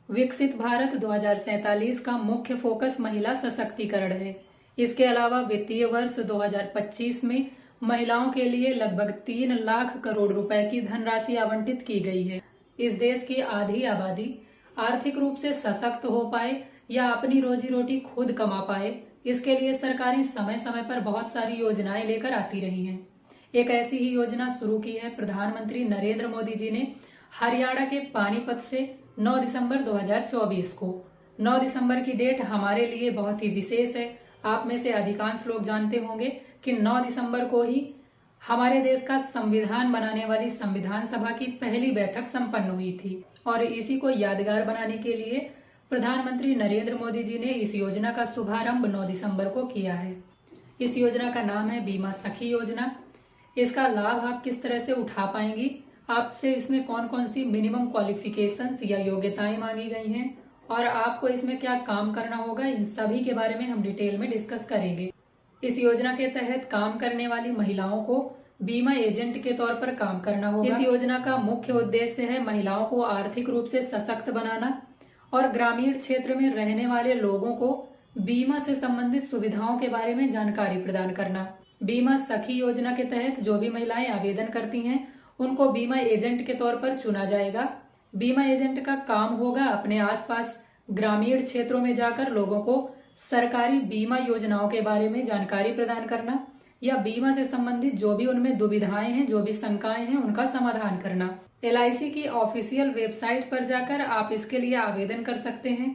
विकसित भारत 2047 का मुख्य फोकस महिला सशक्तिकरण है। इसके अलावा वित्तीय वर्ष 2025 में महिलाओं के लिए लगभग 3 लाख करोड़ रुपए की धनराशि आवंटित की गई है। इस देश की आधी आबादी आर्थिक रूप से सशक्त हो पाए या अपनी रोजी रोटी खुद कमा पाए, इसके लिए सरकारें समय समय पर बहुत सारी योजनाएं लेकर आती रही हैं। एक ऐसी ही योजना शुरू की है प्रधानमंत्री नरेंद्र मोदी जी ने हरियाणा के पानीपत से 9 दिसंबर 2024 को। 9 दिसंबर की डेट हमारे लिए बहुत ही विशेष है। आप में से अधिकांश लोग जानते होंगे कि 9 दिसंबर को ही हमारे देश का संविधान बनाने वाली संविधान सभा की पहली बैठक संपन्न हुई थी और इसी को यादगार बनाने के लिए प्रधानमंत्री नरेंद्र मोदी जी ने इस योजना का शुभारंभ 9 दिसंबर को किया है। इस योजना का नाम है बीमा सखी योजना। इसका लाभ आप किस तरह से उठा पाएंगी, आपसे इसमें कौन कौन सी मिनिमम क्वालिफिकेशंस या योग्यताएं मांगी गई हैं और आपको इसमें क्या काम करना होगा, इन सभी के बारे में हम डिटेल में डिस्कस करेंगे। इस योजना के तहत काम करने वाली महिलाओं को बीमा एजेंट के तौर पर काम करना होगा। इस योजना का मुख्य उद्देश्य है महिलाओं को आर्थिक रूप से सशक्त बनाना और ग्रामीण क्षेत्र में रहने वाले लोगों को बीमा से संबंधित सुविधाओं के बारे में जानकारी प्रदान करना। बीमा सखी योजना के तहत जो भी महिलाएं आवेदन करती हैं उनको बीमा एजेंट के तौर पर चुना जाएगा। बीमा एजेंट का काम होगा अपने आसपास ग्रामीण क्षेत्रों में जाकर लोगों को सरकारी बीमा योजनाओं के बारे में जानकारी प्रदान करना या बीमा से संबंधित जो भी उनमें दुविधाएं हैं, जो भी शंकाएं हैं, उनका समाधान करना। LIC की ऑफिशियल वेबसाइट पर जाकर आप इसके लिए आवेदन कर सकते हैं।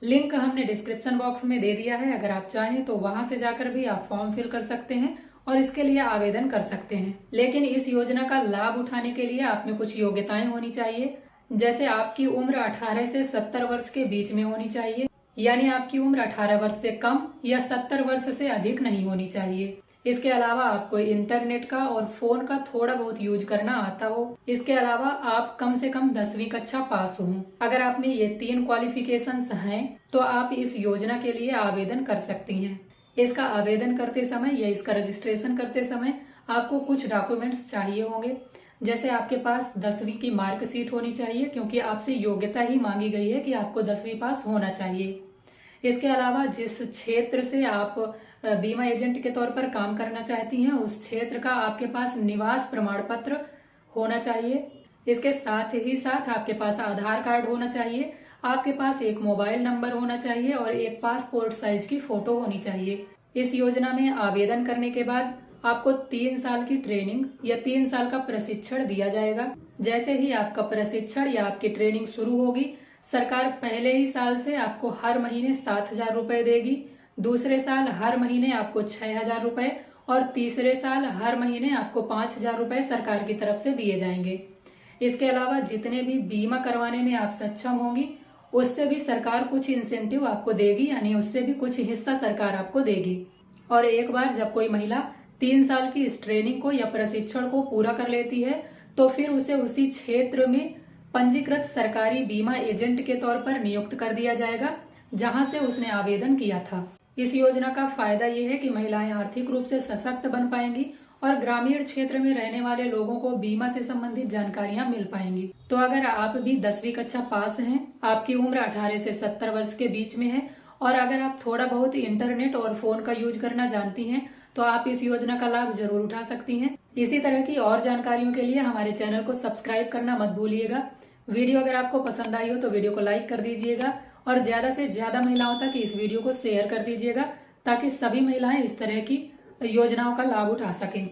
लिंक हमने डिस्क्रिप्शन बॉक्स में दे दिया है, अगर आप चाहें तो वहां से जाकर भी आप फॉर्म फिल कर सकते हैं और इसके लिए आवेदन कर सकते हैं। लेकिन इस योजना का लाभ उठाने के लिए आप में कुछ योग्यताएं होनी चाहिए, जैसे आपकी उम्र 18 से 70 वर्ष के बीच में होनी चाहिए, यानी आपकी उम्र 18 वर्ष से कम या 70 वर्ष से अधिक नहीं होनी चाहिए। इसके अलावा आपको इंटरनेट का और फोन का थोड़ा बहुत यूज करना आता हो। इसके अलावा आप कम से कम 10वीं कक्षा पास हो। अगर आप में ये 3 क्वालिफिकेशंस हैं तो आप इस योजना के लिए आवेदन कर सकती हैं। इसका आवेदन करते समय या इसका रजिस्ट्रेशन करते समय आपको कुछ डॉक्यूमेंट्स चाहिए होंगे, जैसे आपके पास 10वीं की मार्कशीट होनी चाहिए, क्योंकि आपसे योग्यता ही मांगी गई है कि आपको 10वीं पास होना चाहिए। इसके अलावा जिस क्षेत्र से आप बीमा एजेंट के तौर पर काम करना चाहती हैं उस क्षेत्र का आपके पास निवास प्रमाण पत्र होना चाहिए। इसके साथ ही साथ आपके पास आधार कार्ड होना चाहिए, आपके पास एक मोबाइल नंबर होना चाहिए और एक पासपोर्ट साइज की फोटो होनी चाहिए। इस योजना में आवेदन करने के बाद आपको 3 साल की ट्रेनिंग या 3 साल का प्रशिक्षण दिया जाएगा। जैसे ही आपका प्रशिक्षण या आपकी ट्रेनिंग शुरू होगी, सरकार पहले ही साल से आपको हर महीने 7,000 रुपए देगी, दूसरे साल हर महीने आपको 6,000 रुपए और तीसरे साल हर महीने आपको 5,000 रुपए सरकार की तरफ से दिए जाएंगे। इसके अलावा जितने भी बीमा करवाने में आप सक्षम होंगी उससे भी सरकार कुछ इंसेंटिव आपको देगी, यानी उससे भी कुछ हिस्सा सरकार आपको देगी। और एक बार जब कोई महिला 3 साल की इस ट्रेनिंग को या प्रशिक्षण को पूरा कर लेती है तो फिर उसे उसी क्षेत्र में पंजीकृत सरकारी बीमा एजेंट के तौर पर नियुक्त कर दिया जाएगा जहां से उसने आवेदन किया था। इस योजना का फायदा ये है कि महिलाएं आर्थिक रूप से सशक्त बन पाएंगी और ग्रामीण क्षेत्र में रहने वाले लोगों को बीमा से संबंधित जानकारियां मिल पाएंगी। तो अगर आप भी 10वीं कक्षा पास हैं, आपकी उम्र 18 से 70 वर्ष के बीच में है और अगर आप थोड़ा बहुत इंटरनेट और फोन का यूज करना जानती हैं तो आप इस योजना का लाभ जरूर उठा सकती हैं। इसी तरह की और जानकारियों के लिए हमारे चैनल को सब्सक्राइब करना मत भूलिएगा। वीडियो अगर आपको पसंद आई हो तो वीडियो को लाइक कर दीजिएगा और ज्यादा से ज्यादा महिलाओं तक इस वीडियो को शेयर कर दीजिएगा ताकि सभी महिलाएं इस तरह की योजनाओं का लाभ उठा सकें।